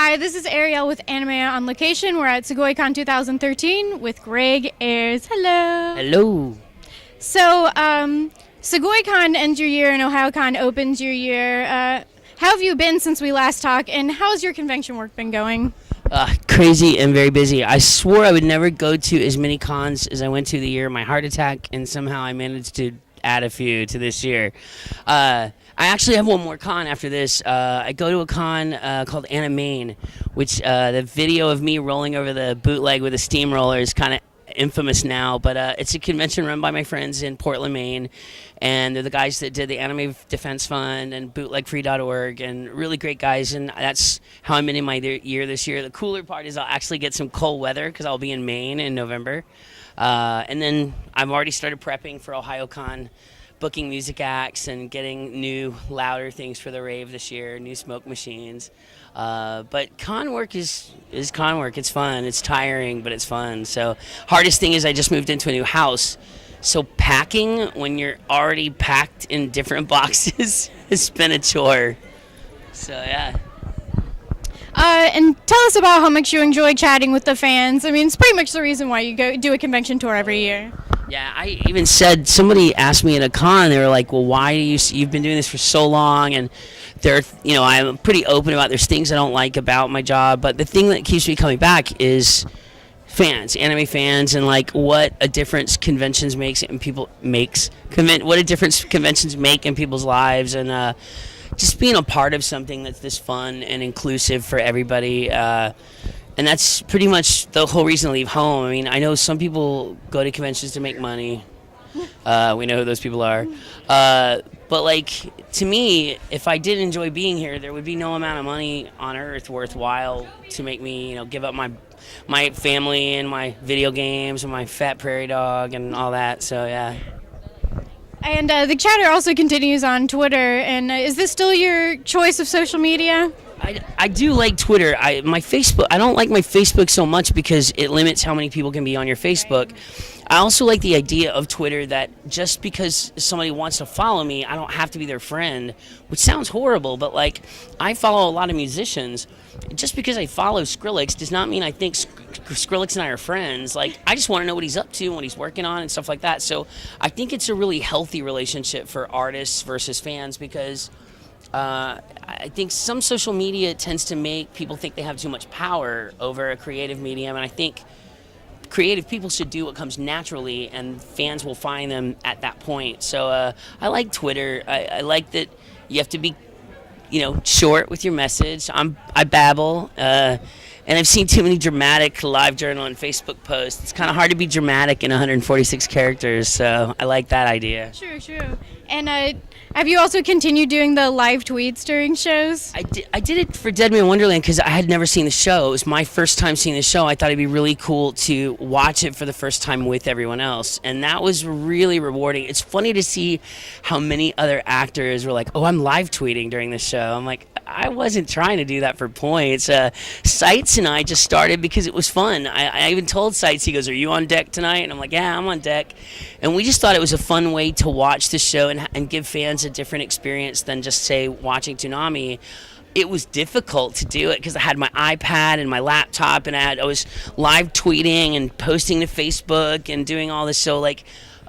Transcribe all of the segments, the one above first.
Hi, this is Arielle with Anime on Location. We're at Sugoicon 2013 with Greg Ayres. Hello. Hello. So, Sugoicon ends your year and OhioCon opens your year. How have you been since we last talked, and how's your convention work been going? Crazy and very busy. I swore I would never go to as many cons as I went to the year of my heart attack, and somehow I managed to add a few to this year. I actually have one more con after this. I go to a con called Anime, which the video of me rolling over the bootleg with a steamroller is kind of infamous now, but it's a convention run by my friends in Portland, Maine, and they're the guys that did the Anime Defense Fund and bootlegfree.org, and really great guys, and that's how I'm ending my year this year. The cooler part is I'll actually get some cold weather because I'll be in Maine in November, and then I've already started prepping for OhioCon, booking music acts and getting new, louder things for the rave this year, new smoke machines. But con work is con work. It's fun. It's tiring, but it's fun. So hardest thing is I just moved into a new house. So packing when you're already packed in different boxes has been a chore. So yeah. And tell us about how much you enjoy chatting with the fans. I mean, it's pretty much the reason why you go do a convention tour every year. Yeah, I even said, somebody asked me at a con, they were like, well, why do you've been doing this for so long, and I'm pretty open about there's things I don't like about my job, but the thing that keeps me coming back is fans, anime fans, and like what a difference conventions makes in people what a difference conventions make in people's lives, and just being a part of something that's this fun and inclusive for everybody. And that's pretty much the whole reason to leave home. I mean, I know some people go to conventions to make money. We know who those people are. But, like, to me, if I did enjoy being here, there would be no amount of money on earth worthwhile to make me, give up my family and my video games and my fat prairie dog and all that. So, yeah. And the chatter also continues on Twitter. And is this still your choice of social media? I do like Twitter. My Facebook, I don't like my Facebook so much because it limits how many people can be on your Facebook. I also like the idea of Twitter that just because somebody wants to follow me, I don't have to be their friend, which sounds horrible, but like I follow a lot of musicians. Just because I follow Skrillex does not mean I think Skrillex and I are friends. Like, I just want to know what he's up to and what he's working on and stuff like that. So I think it's a really healthy relationship for artists versus fans because I think some social media tends to make people think they have too much power over a creative medium, and I think creative people should do what comes naturally, and fans will find them at that point. So I like Twitter. I like that you have to be, short with your message. I babble, and I've seen too many dramatic live journal and Facebook posts. It's kind of hard to be dramatic in 146 characters, so I like that idea. True. And have you also continued doing the live tweets during shows? I did it for Dead Man Wonderland because I had never seen the show. It was my first time seeing the show. I thought it'd be really cool to watch it for the first time with everyone else, and that was really rewarding. It's funny to see how many other actors were like, oh, I'm live tweeting during the show. I'm like, I wasn't trying to do that for points. Sights and I just started because it was fun. I even told Sights, he goes, are you on deck tonight? And I'm like, yeah, I'm on deck. And we just thought it was a fun way to watch the show and give fans a different experience than just, say, watching Toonami. It was difficult to do it because I had my iPad and my laptop, and I was live tweeting and posting to Facebook and doing all this. So,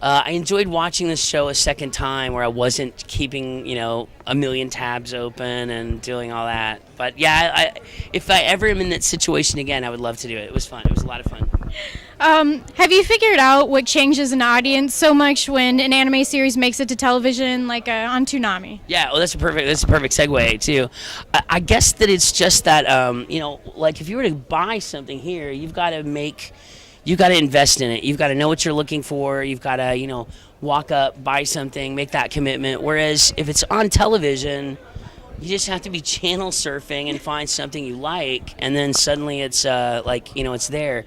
I enjoyed watching this show a second time where I wasn't keeping, a million tabs open and doing all that. But yeah, if I ever am in that situation again, I would love to do it. It was fun. It was a lot of fun. Have you figured out what changes an audience so much when an anime series makes it to television, like on Toonami? Yeah, well, that's a perfect segue too. I guess that it's just that, like if you were to buy something here, you've got to invest in it. You've got to know what you're looking for. You've got to, walk up, buy something, make that commitment. Whereas if it's on television, you just have to be channel surfing and find something you like, and then suddenly it's it's there.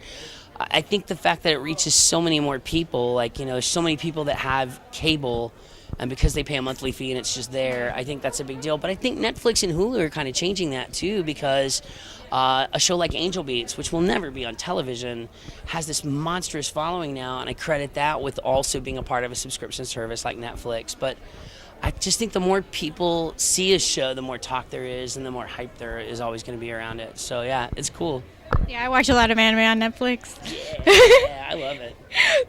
I think the fact that it reaches so many more people, so many people that have cable, and because they pay a monthly fee and it's just there, I think that's a big deal. But I think Netflix and Hulu are kind of changing that too, because a show like Angel Beats, which will never be on television, has this monstrous following now, and I credit that with also being a part of a subscription service like Netflix. But I just think the more people see a show, the more talk there is, and the more hype there is always going to be around it. So yeah, it's cool. Yeah, I watch a lot of anime on Netflix. Yeah, I love it.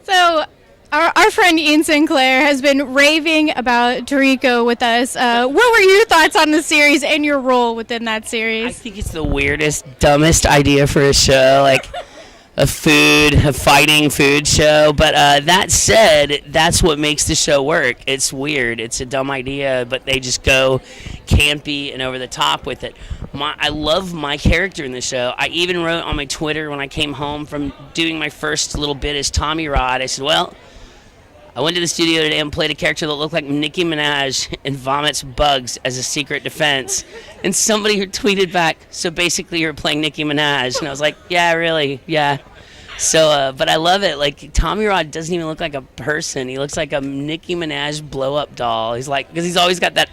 So, our friend Ian Sinclair has been raving about Tereko with us. What were your thoughts on the series and your role within that series? I think it's the weirdest, dumbest idea for a show, like a fighting food show. But that said, that's what makes the show work. It's weird. It's a dumb idea, but they just go campy and over the top with it. I love my character in the show. I even wrote on my Twitter when I came home from doing my first little bit as Tommy Rod, I said, well, I went to the studio today and played a character that looked like Nicki Minaj and vomits bugs as a secret defense. And somebody tweeted back, so basically you're playing Nicki Minaj. And I was like, yeah, really, yeah. So, but I love it. Like, Tommy Rod doesn't even look like a person. He looks like a Nicki Minaj blow-up doll. He's like, because he's always got that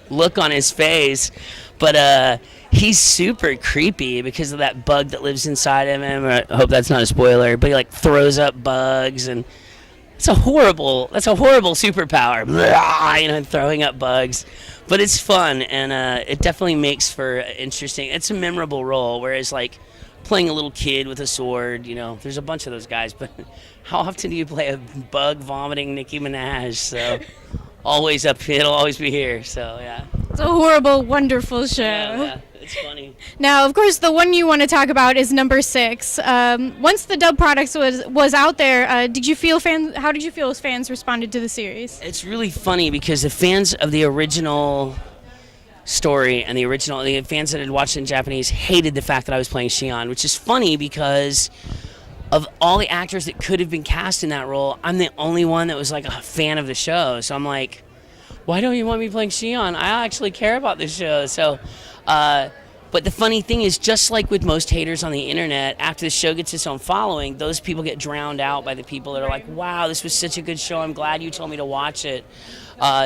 look on his face. But he's super creepy because of that bug that lives inside of him. I hope that's not a spoiler. But he, like, throws up bugs and... That's a horrible superpower, throwing up bugs. But it's fun, and it definitely makes for interesting. It's a memorable role, whereas, like, playing a little kid with a sword, there's a bunch of those guys. But how often do you play a bug-vomiting Nicki Minaj? So it'll always be here, so, yeah. It's a horrible, wonderful show. Yeah, it's funny. Now, of course, the one you want to talk about is number 6. Once the dub products was out there, how did you feel as fans responded to the series? It's really funny because the fans of the original story and the fans that had watched it in Japanese hated the fact that I was playing Shion, which is funny because of all the actors that could have been cast in that role, I'm the only one that was like a fan of the show. So I'm like, why don't you want me playing Shion? I actually care about this show. So, but the funny thing is, just like with most haters on the internet, after the show gets its own following, those people get drowned out by the people that are like, wow, this was such a good show. I'm glad you told me to watch it.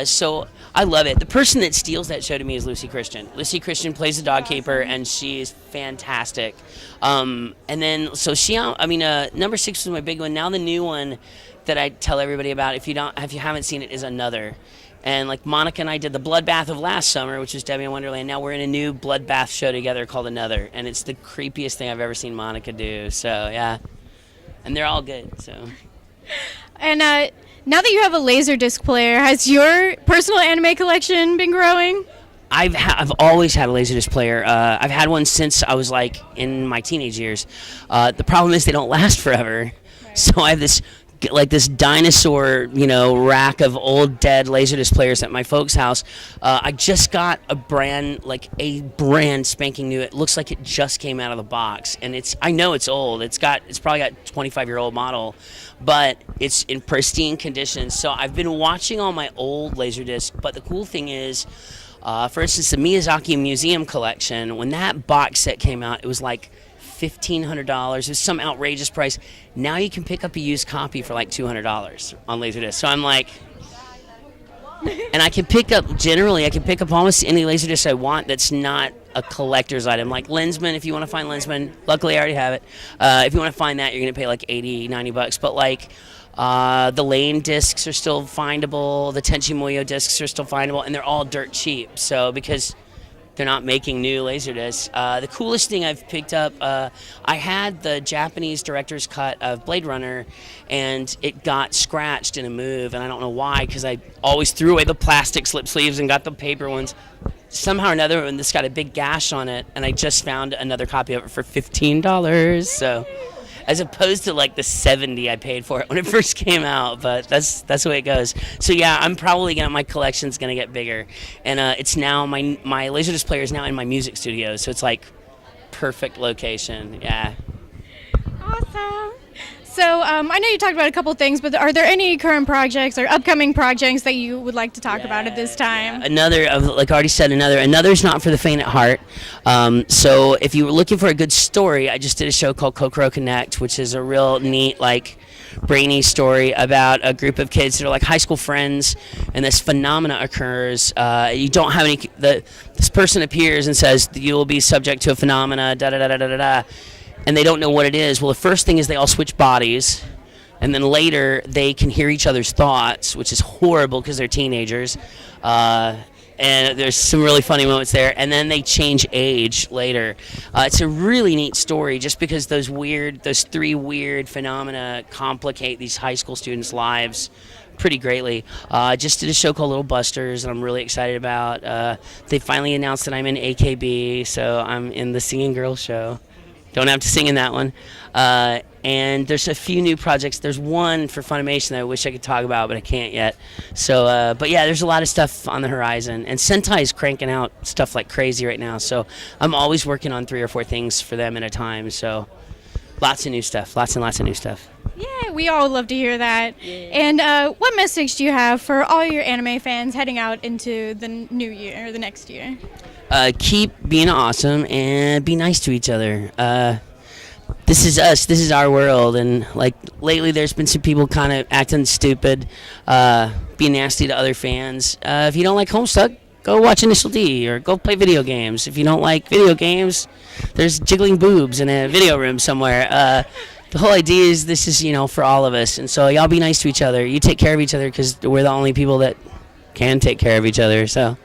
So I love it. The person that steals that show to me is Lucy Christian. Lucy Christian plays the dog keeper, and she is fantastic. And then, so Shion, number 6 was my big one. Now the new one that I tell everybody about, if you haven't seen it, is Another. And like Monica and I did the Bloodbath of last summer, which was Debbie in Wonderland. Now we're in a new Bloodbath show together called Another, and it's the creepiest thing I've ever seen Monica do. So yeah, and they're all good. So. And now that you have a Laserdisc player, has your personal anime collection been growing? I've always had a Laserdisc player. I've had one since I was like in my teenage years. The problem is they don't last forever. Right. So I have this dinosaur, rack of old dead Laserdisc players at my folks' house. I just got a brand spanking new. It looks like it just came out of the box, and I know it's old. It's probably got 25-year-old model, but it's in pristine condition. So I've been watching all my old Laserdisc. But the cool thing is, for instance, the Miyazaki Museum Collection, when that box set came out, it was like $1,500. It was some outrageous price. Now you can pick up a used copy for like $200 on Laserdisc. So I'm like, and I can pick up almost any Laserdisc I want that's not a collector's item. Like Lensman, if you want to find Lensman, luckily I already have it. If you want to find that, you're going to pay like $80, $90. But like, the Lane discs are still findable. The Tenchi Muyo discs are still findable, and they're all dirt cheap. So because they're not making new Laserdiscs. The coolest thing I've picked up, I had the Japanese director's cut of Blade Runner, and it got scratched in a move, and I don't know why, because I always threw away the plastic slip sleeves and got the paper ones. Somehow or another, and this got a big gash on it, and I just found another copy of it for $15. So, as opposed to like the $70 I paid for it when it first came out, but that's the way it goes. So yeah, I'm probably my collection's gonna get bigger, and it's now my Laserdisc player is now in my music studio, so it's like perfect location. Yeah. Awesome. So I know you talked about a couple things, but are there any current projects or upcoming projects that you would like to talk about at this time? Yeah. Another, like I already said, Another's not for the faint at heart. So if you were looking for a good story, I just did a show called Kokoro Connect, which is a real neat, like, brainy story about a group of kids that are like high school friends, and this phenomena occurs. You don't have any. This person appears and says you will be subject to a phenomena. Da da da da da da. And they don't know what it is. Well, the first thing is they all switch bodies. and then later they can hear each other's thoughts, which is horrible because they're teenagers. And there's some really funny moments there, and then they change age later. It's a really neat story, just because those three weird phenomena complicate these high school students' lives pretty greatly. I just did a show called Little Busters, and I'm really excited about. They finally announced that I'm in AKB, so I'm in the Singing Girls show. Don't have to sing in that one. And there's a few new projects. There's one for Funimation that I wish I could talk about, but I can't yet. So, but yeah, there's a lot of stuff on the horizon. And Sentai is cranking out stuff like crazy right now. So I'm always working on 3 or 4 things for them at a time. So lots of new stuff, lots and lots of new stuff. Yeah, we all love to hear that. Yeah. And what message do you have for all your anime fans heading out into the new year or the next year? Keep being awesome and be nice to each other. This is us. This is our world. And like lately, there's been some people kind of acting stupid, being nasty to other fans. If you don't like Homestuck, go watch Initial D or go play video games. If you don't like video games, there's jiggling boobs in a video room somewhere. The whole idea is this is, for all of us. And so y'all be nice to each other. You take care of each other because we're the only people that can take care of each other. So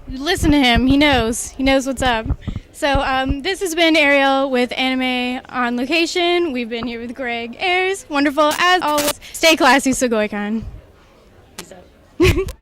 listen to him. He knows. He knows what's up. So this has been Arielle with Anime on Location. We've been here with Greg Ayres. Wonderful. As always, stay classy, Sugoicon. Peace out.